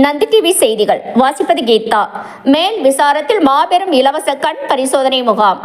Nandi TV செய்திகள் வாசிப்பது கீதா. மேல் விசாரத்தில் மாபெரும் இலவச கண் பரிசோதனை முகாம்.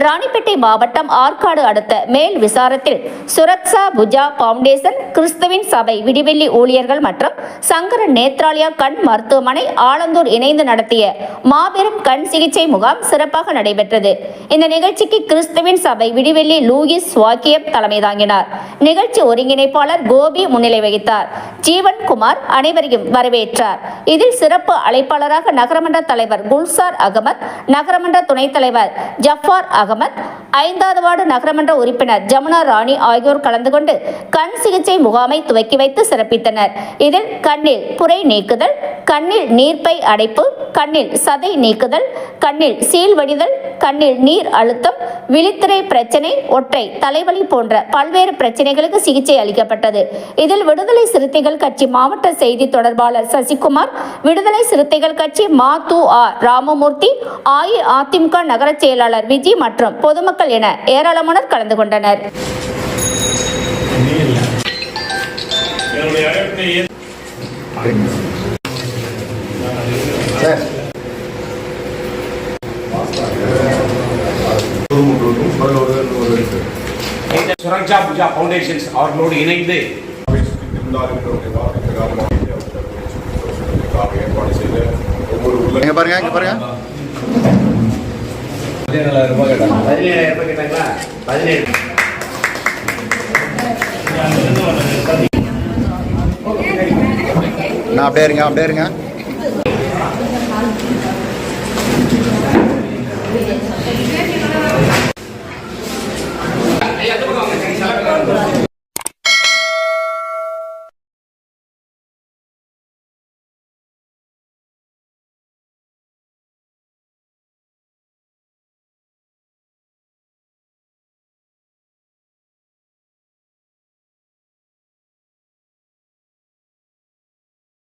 ராணிப்பேட்டை மாவட்டம் ஆற்காடு அடுத்த மேல் விசாரத்தில் சுரக்ஷா புஜா பவுண்டேஷன், கிறிஸ்துவின் சபை விடிவெள்ளி ஊழியர்கள் மற்றும் சங்கர நேத்ராலயா கண் மருத்துவமனை ஆலந்தூர் இணைந்து நடத்திய மாபெரும் கண் சிகிச்சை முகாம் சிறப்பாக நடைபெற்றது. இந்த நிகழ்ச்சிக்கு கிறிஸ்துவின் சபை விடிவெள்ளி லூயிஸ் வாக்கியம் தலைமை தாங்கினார். நிகழ்ச்சி ஒருங்கிணைப்பாளர் கோபி முன்னிலை வகித்தார். ஜீவன் குமார் அனைவரையும் வரவேற்றார். இதில் சிறப்பு அழைப்பாளராக நகரமன்ற தலைவர் குல்சார் அகமத், நகரமன்ற துணைத் தலைவர் ஜஃபார் அகமத், 5வது வார்டு நகரமன்ற உறுப்பினர் ஜமுனா ராணி ஆகியோர் கலந்து கொண்டு கண் சிகிச்சை முகாமை துவக்கி வைத்து சிறப்பித்தனர். இதில் கண்ணில் புரை நீக்குதல், கண்ணில் நீர்ப்பை அடைப்பு, கண்ணில் சதை நீக்குதல், கண்ணில் சீழ்வடிதல், கண்ணில் நீர் அழுத்தம், விழித்திரை பிரச்சனை, ஒற்றை தலைவலி போன்ற பல்வேறு பிரச்சனைகளுக்கு சிகிச்சை அளிக்கப்பட்டது. இதில் விடுதலை சிறுத்தைகள் கட்சி மாவட்ட செய்தி தொடர்பாளர் சசிகுமார், விடுதலை சிறுத்தைகள் கட்சி மா.து.ஆ. ராமமூர்த்தி, அஇஅதிமுக நகர செயலாளர் விஜி மற்றும் பொதுமக்கள் என ஏராளமானோர் கலந்து கொண்டனர். சுரக்ஷா புஜா பவுண்டேஷன்ஸ் அவர்களோடு இணைந்து பாருங்க 17,000 ரூபாய் கேட்டாங்களா? 17 நான் அப்படியே இருங்க